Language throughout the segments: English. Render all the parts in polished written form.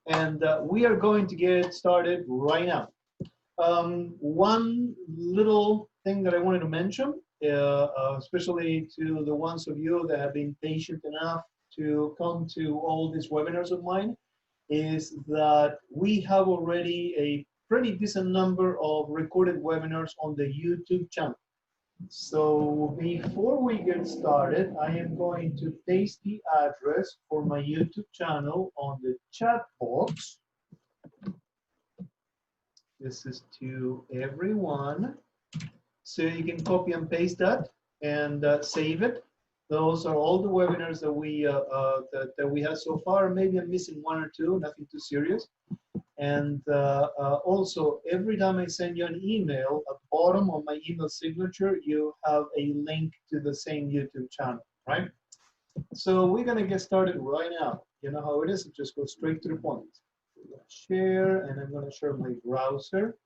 And we are going to get started right now. One little thing that I wanted to mention, especially to the ones of you that have been patient enough to come to all these webinars of mine, is that we have already a pretty decent number of recorded webinars on the YouTube channel. So before we get started, I am going to paste the address for my YouTube channel on the chat box. This is to everyone. So you can copy and paste that and save it. Those are all the webinars that we have so far. Maybe I'm missing one or two, nothing too serious. And also, every time I send you an email, at the bottom of my email signature, you have a link to the same YouTube channel, right? So we're going to get started right now. You know how it is. Just go straight to the point. Share, and I'm going to share my browser.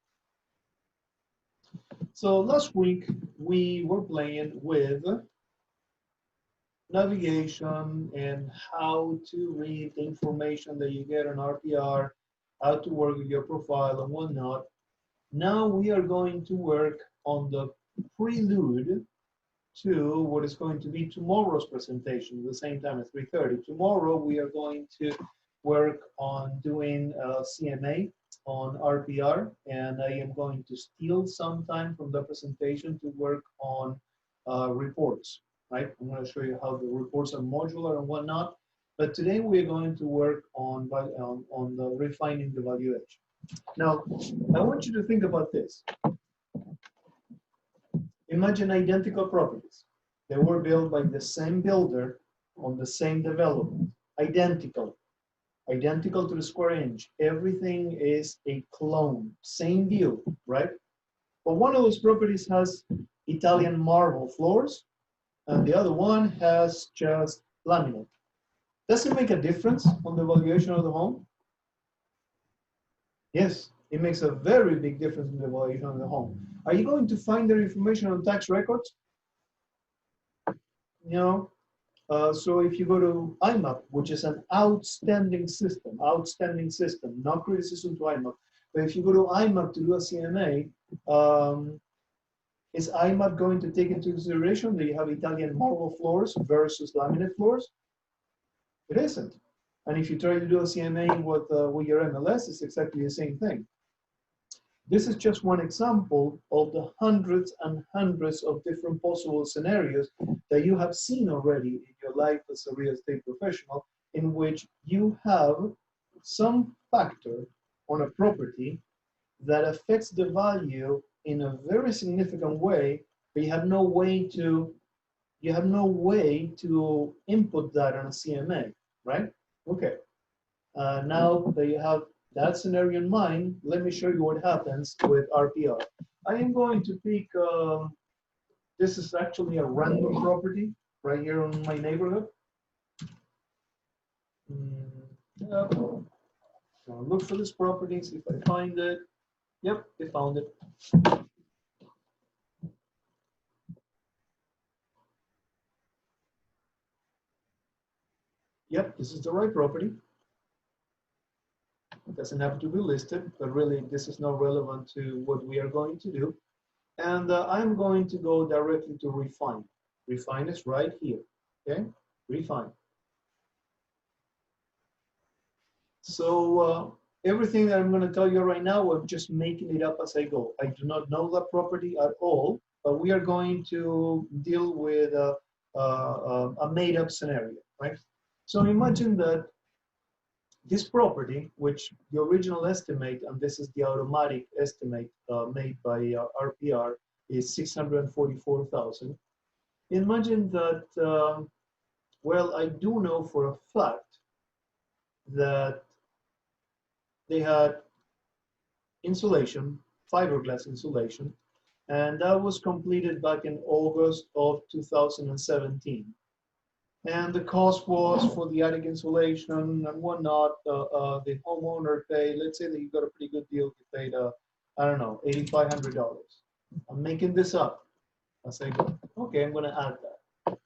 So last week, we were playing with navigation and how to read the information that you get on RPR, how to work with your profile and whatnot. Now we are going to work on the prelude to what is going to be tomorrow's presentation at the same time at 3:30. Tomorrow we are going to work on doing CMA on RPR, and I am going to steal some time from the presentation to work on reports, right? I'm going to show you how the reports are modular and whatnot. But today we're going to work on the refining the valuation. Now, I want you to think about this. Imagine identical properties. They were built by the same builder on the same development. Identical to the square inch. Everything is a clone, same view, right? But one of those properties has Italian marble floors, and the other one has just laminate. Does it make a difference on the valuation of the home? Yes, it makes a very big difference in the valuation of the home. Are you going to find their information on tax records? You know, so if you go to IMAP, which is an outstanding system, no criticism to IMAP, but if you go to IMAP to do a CMA, is IMAP going to take into consideration that you have Italian marble floors versus laminate floors? It isn't. And if you try to do a CMA with your MLS, it's exactly the same thing. This is just one example of the hundreds and hundreds of different possible scenarios that you have seen already in your life as a real estate professional, in which you have some factor on a property that affects the value in a very significant way, but you have no way to input that on a CMA, right? Okay. Now that you have that scenario in mind, let me show you what happens with RPR. I am going to pick, this is actually a random property right here in my neighborhood. Yep. So look for this property, see if I find it. Yep, I found it. Yep, this is the right property. It doesn't have to be listed, but really this is not relevant to what we are going to do. And I'm going to go directly to refine. Refine is right here, okay? Refine. So everything that I'm going to tell you right now, I'm just making it up as I go. I do not know that property at all, but we are going to deal with a made-up scenario, right? So imagine that this property, which the original estimate, and this is the automatic estimate made by RPR, is 644,000. Imagine that, well, I do know for a fact that they had insulation, fiberglass insulation, and that was completed back in August of 2017. And the cost was for the attic insulation and whatnot, the homeowner paid, let's say that you got a pretty good deal, you paid, I don't know, $8,500. I'm making this up as I go. Okay, I'm going to add that.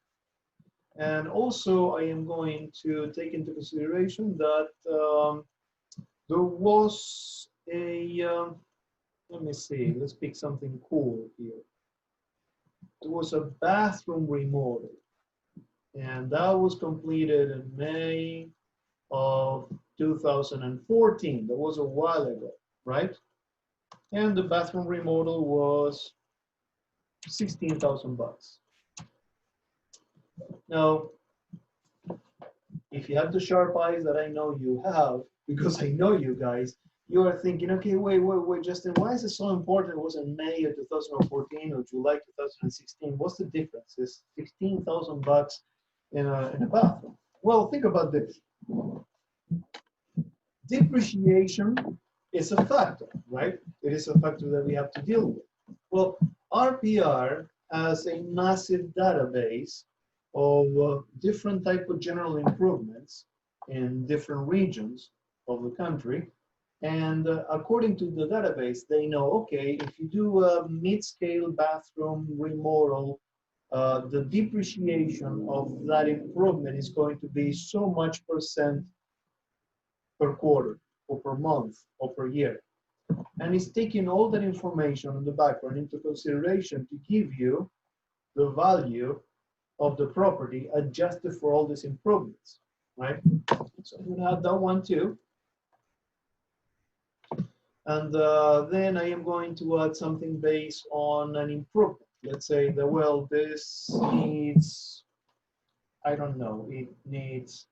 And also, I am going to take into consideration that There was a, let me see, let's pick something cool here. There was a bathroom remodel, and that was completed in May of 2014. That was a while ago, right? And the bathroom remodel was 16,000 bucks. Now, if you have the sharp eyes that I know you have, because I know you guys, you are thinking, okay, wait, Justin, why is it so important? It was in May of 2014 or July 2016. What's the difference? It's 16,000 bucks in a bathroom. Well, think about this. Depreciation is a factor, right? It is a factor that we have to deal with. Well, RPR has a massive database of different type of general improvements in different regions of the country. And according to the database, they know, okay, if you do a mid-scale bathroom remodel, the depreciation of that improvement is going to be so much % per quarter or per month or per year. And it's taking all that information in the background into consideration to give you the value of the property adjusted for all these improvements, right? So I'm gonna add that one too. And then I am going to add something based on an improvement. Let's say that, well, this needs, I don't know, it needs,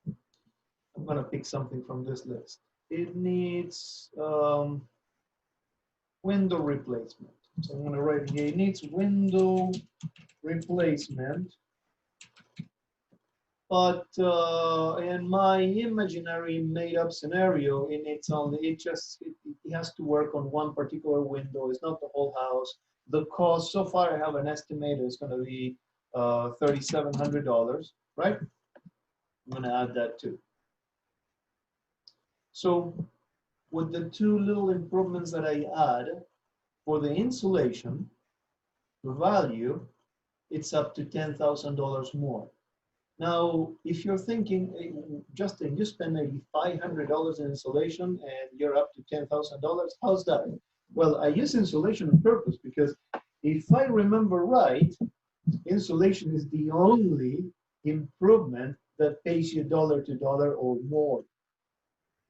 I'm gonna pick something from this list. It needs window replacement. So I'm gonna write here, it needs window replacement. But in my imaginary made-up scenario, it has to work on one particular window. It's not the whole house. The cost so far, I have an estimate, is going to be $3,700, right? I'm going to add that too. So with the two little improvements that I add for the insulation, the value, it's up to $10,000 more. Now, if you're thinking, hey, Justin, you spend maybe $500 in insulation and you're up to $10,000, how's that? Well, I use insulation on purpose because if I remember right, insulation is the only improvement that pays you dollar to dollar or more.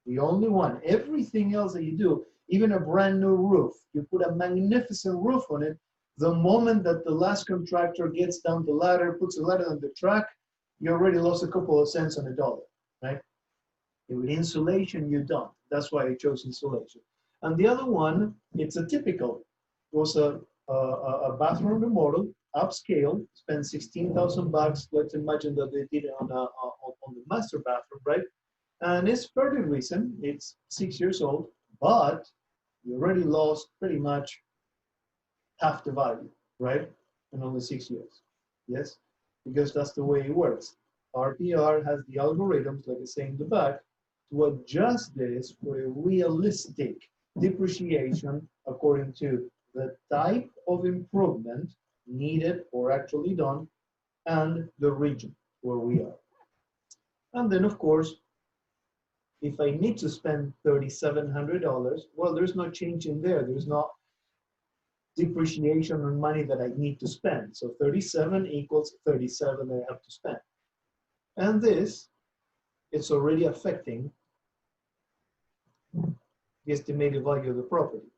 The only one. Everything else that you do, even a brand new roof, you put a magnificent roof on it, the moment that the last contractor gets down the ladder, puts a ladder on the track, you already lost a couple of cents on a dollar, right? With insulation, you don't. That's why I chose insulation. And the other one, it's a typical. It was a bathroom remodel, upscale, spent 16,000 bucks. Let's imagine that they did it on the master bathroom, right? And it's fairly recent. It's 6 years old, but you already lost pretty much half the value, right? In only 6 years. Yes? Because that's the way it works. RPR has the algorithms, like I say in the back, to adjust this for a realistic depreciation according to the type of improvement needed or actually done and the region where we are. And then, of course, if I need to spend $3,700, well, there's no change in there. There's no depreciation on money that I need to spend. So 37 equals 37 that I have to spend. And this, it's already affecting the estimated value of the property.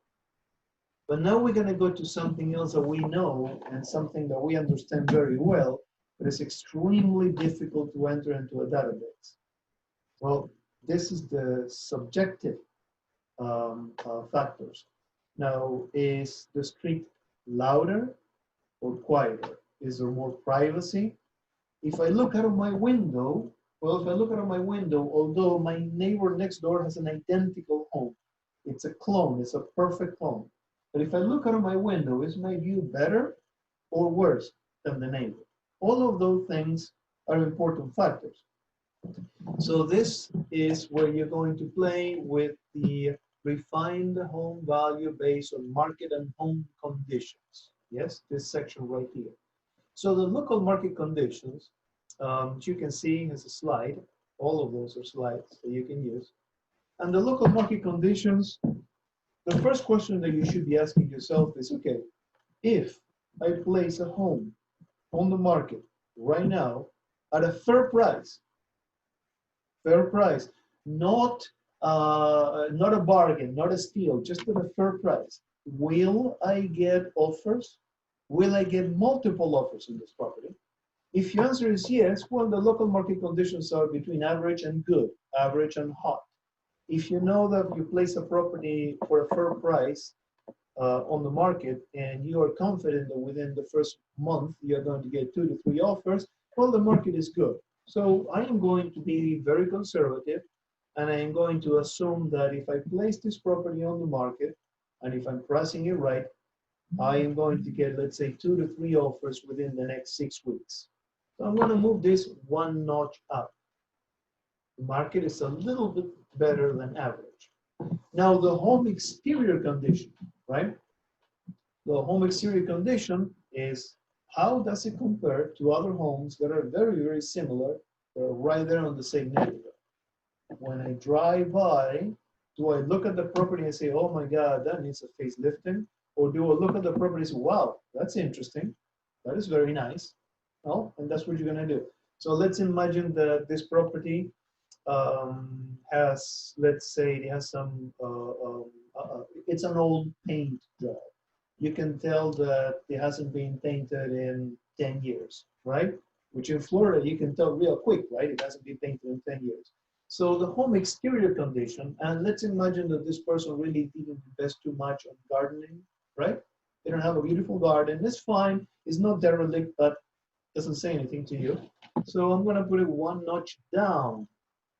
But now we're going to go to something else that we know and something that we understand very well, but it's extremely difficult to enter into a database. Well, this is the subjective factors. Now, is the street louder or quieter? Is there more privacy? If I look out of my window, well, if I look out of my window, although my neighbor next door has an identical home, it's a clone, it's a perfect clone. But if I look out of my window, is my view better or worse than the neighbor? All of those things are important factors. So this is where you're going to play with the refined home value based on market and home conditions. Yes, this section right here. So the local market conditions, you can see as a slide, all of those are slides that you can use. And the local market conditions, the first question that you should be asking yourself is, okay, if I place a home on the market right now at a fair price, not not a bargain, not a steal, just at a fair price, will I get offers? Will I get multiple offers in this property? If your answer is yes, well, the local market conditions are between average and good, average and hot. If you know that you place a property for a fair price on the market and you are confident that within the first month you're going to get 2 to 3 offers, well, the market is good. So I am going to be very conservative, and I am going to assume that if I place this property on the market and if I'm pricing it right, I am going to get, let's say, 2 to 3 offers within the next 6 weeks. So I'm going to move this one notch up. The market is a little bit better than average. Now, the home exterior condition, right? The home exterior condition is how does it compare to other homes that are very, very similar, that are right there on the same neighborhood. When I drive by, do I look at the property and say, oh my God, that needs a facelifting? Or do I look at the property and say, wow, that's interesting. That is very nice. No, and that's what you're going to do. So let's imagine that this property has, let's say, it has some, it's an old paint job. You can tell that it hasn't been painted in 10 years, right? Which in Florida, you can tell real quick, right? It hasn't been painted in 10 years. So the home exterior condition, and let's imagine that this person really didn't invest too much on gardening, right? They don't have a beautiful garden. It's fine. It's not derelict, but doesn't say anything to you. So I'm going to put it one notch down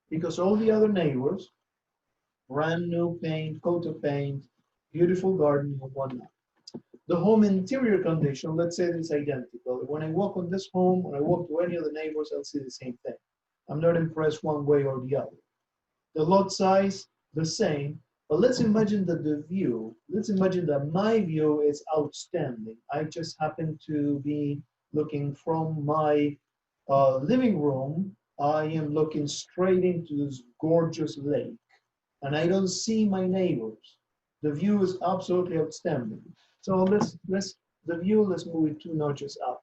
because all the other neighbors, brand new paint, coat of paint, beautiful garden, and whatnot. The home interior condition, let's say it's identical. When I walk on this home, when I walk to any of the neighbors, I'll see the same thing. I'm not impressed one way or the other. The lot size, the same, but let's imagine that the view, let's imagine that my view is outstanding. I just happen to be looking from my living room. I am looking straight into this gorgeous lake, and I don't see my neighbors. The view is absolutely outstanding. So let's move it 2 notches up.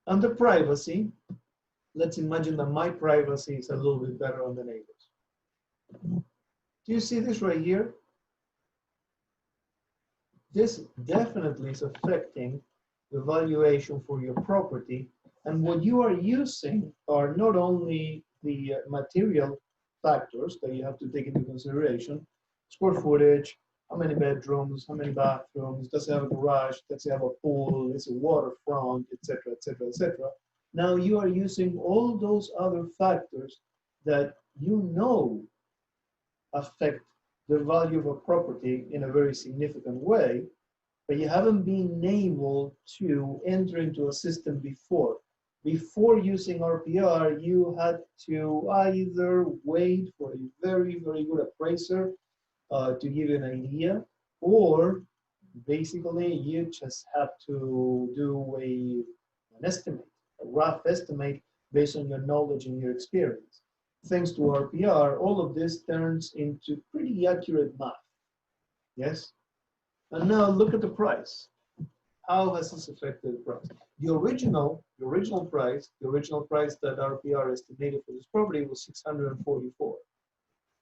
Under privacy, let's imagine that my privacy is a little bit better on the neighbors. Do you see this right here? This definitely is affecting the valuation for your property. And what you are using are not only the material factors that you have to take into consideration, square footage, how many bedrooms, how many bathrooms, does it have a garage, does it have a pool, is it waterfront, etc., etc., etc. Now you are using all those other factors that you know affect the value of a property in a very significant way, but you haven't been able to enter into a system before. Before using RPR, you had to either wait for a very, very good appraiser to give you an idea, or basically you just have to do an estimate, a rough estimate based on your knowledge and your experience. Thanks to RPR, all of this turns into pretty accurate math. Yes? And now look at the price. How has this affected the price? The original price that RPR estimated for this property was 644.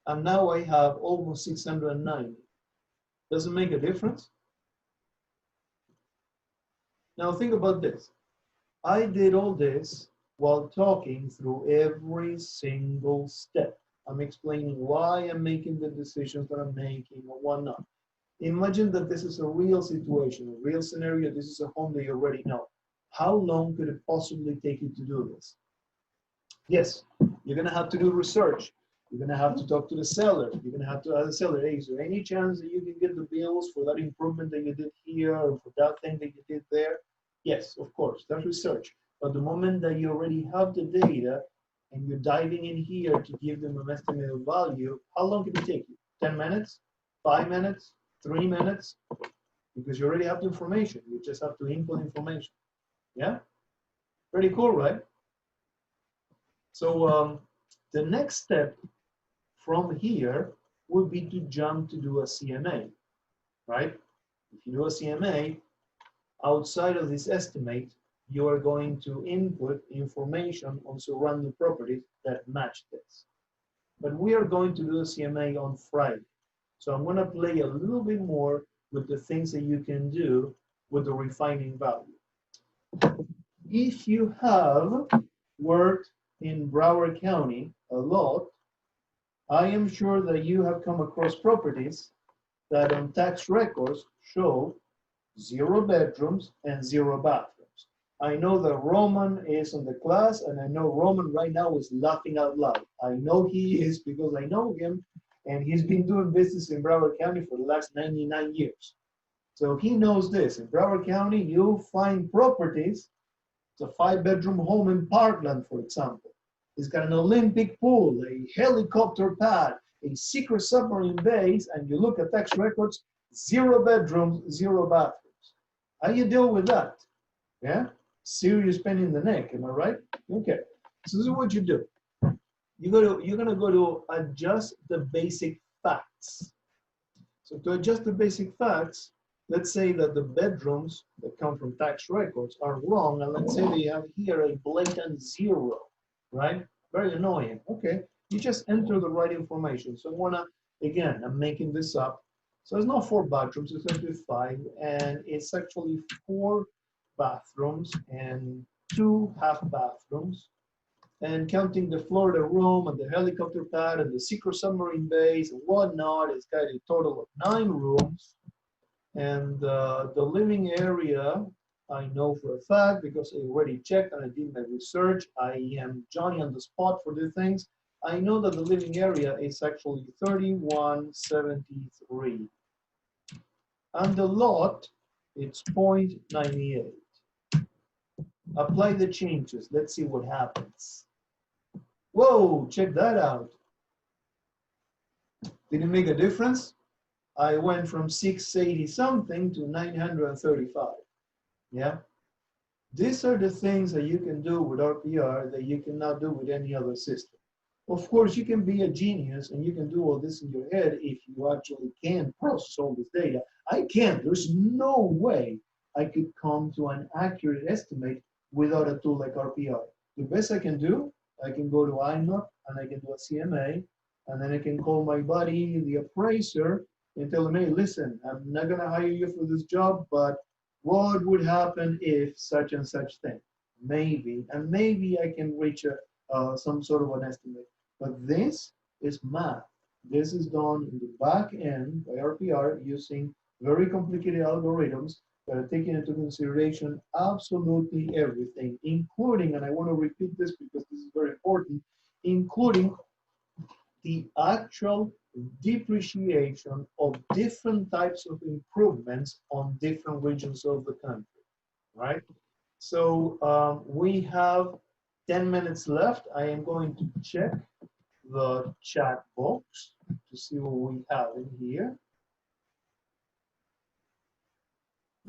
And now I have almost 690. Does it make a difference? Now think about this. I did all this while talking through every single step. I'm explaining why I'm making the decisions that I'm making or whatnot. Imagine that this is a real situation, a real scenario. This is a home that you already know. How long could it possibly take you to do this? Yes, you're going to have to do research. You're going to have to talk to the seller. You're going to have to ask the seller, hey, is there any chance that you can get the bills for that improvement that you did here or for that thing that you did there? Yes, of course, that's research. But the moment that you already have the data and you're diving in here to give them an estimated value, how long can it take you? 10 minutes? 5 minutes? 3 minutes? Because you already have the information. You just have to input information. Yeah? Pretty cool, right? So the next step from here would be to jump to do a CMA, right? If you do a CMA, outside of this estimate, you are going to input information on surrounding properties that match this. But we are going to do a CMA on Friday. So I'm going to play a little bit more with the things that you can do with the refining value. If you have worked in Broward County a lot, I am sure that you have come across properties that on tax records show 0 bedrooms and 0 bathrooms. I know that Roman is on the class, and I know Roman right now is laughing out loud. I know he is because I know him, and he's been doing business in Broward County for the last 99 years. So he knows this. In Broward County, you'll find properties. It's a 5-bedroom home in Parkland, for example. It's got an Olympic pool, a helicopter pad, a secret submarine base, and you look at tax records, 0 bedrooms, 0 bathrooms. How you deal with that? Yeah? Serious pain in the neck, am I right? Okay. So this is what you do. You're gonna go to adjust the basic facts. So to adjust the basic facts, let's say that the bedrooms that come from tax records are wrong, and let's say they have here a blatant 0, right? Very annoying. Okay, you just enter the right information. So I wanna, again, I'm making this up. So it's not 4 bathrooms, it's going to be 5, and it's actually 4 bathrooms and 2 half bathrooms. And counting the Florida room and the helicopter pad and the secret submarine base and whatnot, it's got a total of 9 rooms. And the living area, I know for a fact because I already checked and I did my research. I am Johnny on the spot for these things. I know that the living area is actually 3173. And the lot, it's 0.98. Apply the changes. Let's see what happens. Whoa, check that out. Did it make a difference? I went from 680 something to 935. Yeah. These are the things that you can do with RPR that you cannot do with any other system. Of course, you can be a genius and you can do all this in your head if you actually can process all this data. I can't. There's no way I could come to an accurate estimate without a tool like RPR. The best I can do, I can go to INOT and I can do a CMA, and then I can call my buddy, the appraiser, and tell him, hey, listen, I'm not going to hire you for this job, but what would happen if such and such thing? Maybe, and maybe I can reach some sort of an estimate. But this is math. This is done in the back end by RPR using very complicated algorithms that are taking into consideration absolutely everything, including, and I want to repeat this because this is very important, including the actual depreciation of different types of improvements on different regions of the country, right? So we have 10 minutes left. I am going to check the chat box to see what we have in here.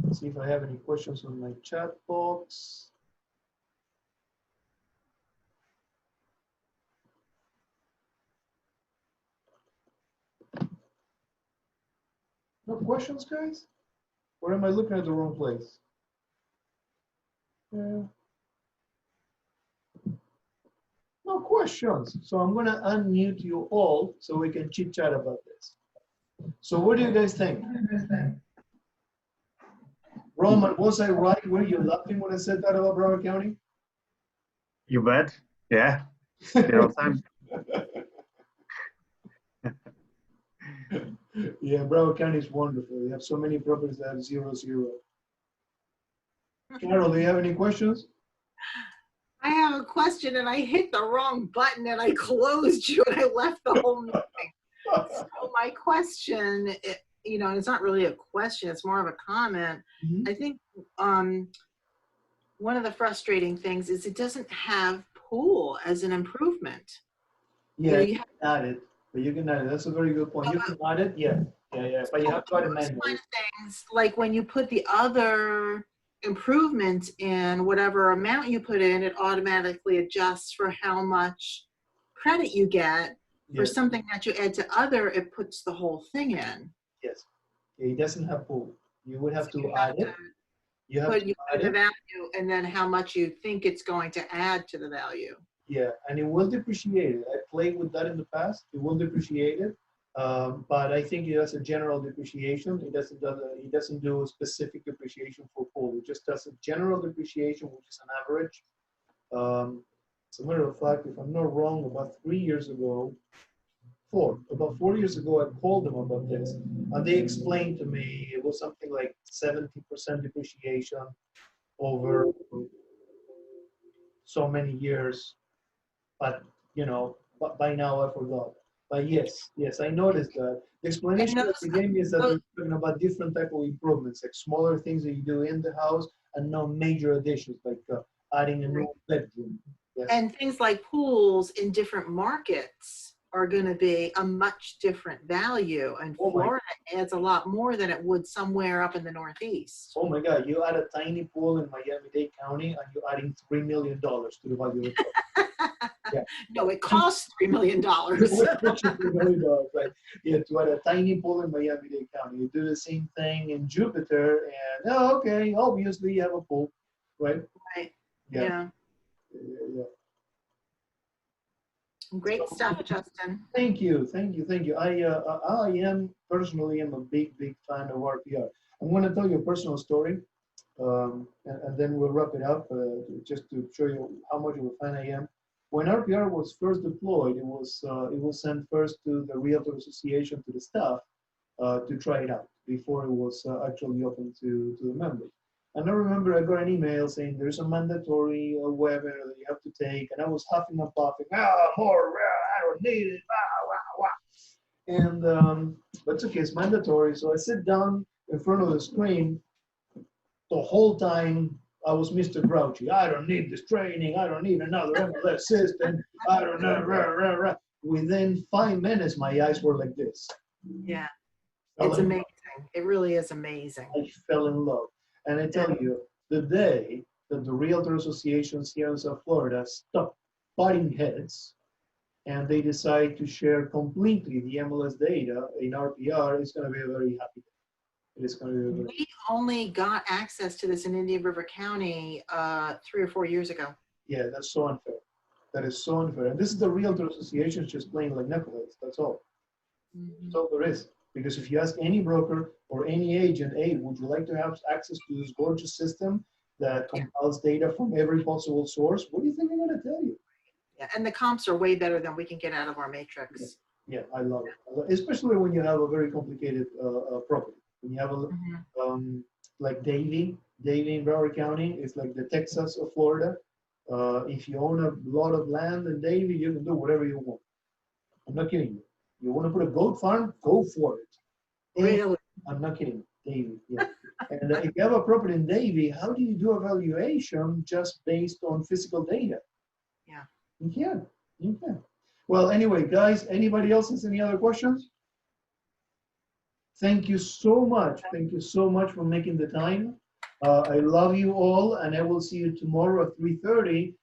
Let's see if I have any questions on my chat box. No questions, guys? Or am I looking at the wrong place? Yeah. No questions. So I'm going to unmute you all so we can chit chat about this. So what do you guys think? Roman, was I right? Were you laughing when I said that about Broward County? You bet. Yeah. The whole time. Yeah, Broward County is wonderful. You have so many properties that have 0, 0. Carol, do you have any questions? I have a question and I hit the wrong button and I closed you and I left the whole meeting. So my question, you know, it's not really a question, it's more of a comment. I think one of the frustrating things is it doesn't have pool as an improvement. Yeah, you can add it. But you can add it. That's a very good point. You can add it, yeah. But you have to add it manually. One of things, like when you put the other improvement in whatever amount you put in, it automatically adjusts for how much credit you get. For Yes, something that you add to other, it puts the whole thing in. yes. It doesn't have pool. You would have So to you add have it. to You have put to you add put the it. value and then how much you think it's going to add to the value. Yeah, and it will depreciate it. I played with that in the past. It will depreciate it, but I think it has a general depreciation. It doesn't do a specific depreciation for pool. It just does a general depreciation, which is an average. As a matter of fact, if I'm not wrong, about 4 years ago, I called them about this, and they explained to me it was something like 70% depreciation over so many years. But but by now I forgot. But yes, I noticed that. The explanation And that those, they gave me is that those they're talking about different type of improvements, like smaller things that you do in the house, and no major additions, like adding a new bedroom. Yes. and things like pools in different markets are going to be a much different value. And Oh my, Florida adds a lot more than it would somewhere up in the Northeast. oh my God! You add a tiny pool in Miami-Dade County, and you're adding $3 million to the value of the property. Yeah. No, it costs $3 million. $3 million, right? Yeah, to add a tiny pool in Miami-Dade County. You do the same thing in Jupiter, and okay, obviously you have a pool, right? Right. Yeah. Yeah. Yeah. Great stuff, Justin. Thank you. I am personally am a big fan of RPR. I'm going to tell you a personal story, and then we'll wrap it up just to show you how much of a fan I am. When RPR was first deployed, it was sent first to the Realtor Association, to the staff, to try it out before it was actually open to the members. And I remember I got an email saying there's a mandatory webinar that you have to take, and I was huffing and puffing, more, I don't need it, and but it's okay, it's mandatory. So I sit down in front of the screen. The whole time I was Mr. Grouchy. I don't need this training. I don't need another MLS system. I don't know. Rah, rah, rah. Within 5 minutes, my eyes were like this. Yeah. Fell It's in amazing. It really is amazing. I fell in love. And I tell you, the day that the Realtor Associations here in South Florida stop butting heads and they decide to share completely the MLS data in RPR, it's going to be a very happy day. It is going to be a very, We only got access to this in Indian River County 3 or 4 years ago. yeah, that's so unfair. That is so unfair. And this is the Realtor Association just playing like knuckleheads. That's all. That's all there is. Because if you ask any broker or any agent, hey, would you like to have access to this gorgeous system that compiles data from every possible source? What do you think I'm going to tell you? Yeah, and the comps are way better than we can get out of our matrix. Yeah, I love it. Especially when you have a very complicated property. When you have a, like Davie in Broward County, it's like the Texas of Florida. If you own a lot of land in Davie, you can do whatever you want. I'm not kidding you. You want to put a goat farm? Go for it. Really? I'm not kidding. Davie, yeah. And if you have a property in Davie, how do you do a valuation just based on physical data? Yeah. You can. You can. Well, anyway, guys, anybody else has any other questions? Thank you so much. Thank you so much for making the time. I love you all, and I will see you tomorrow at 3:30.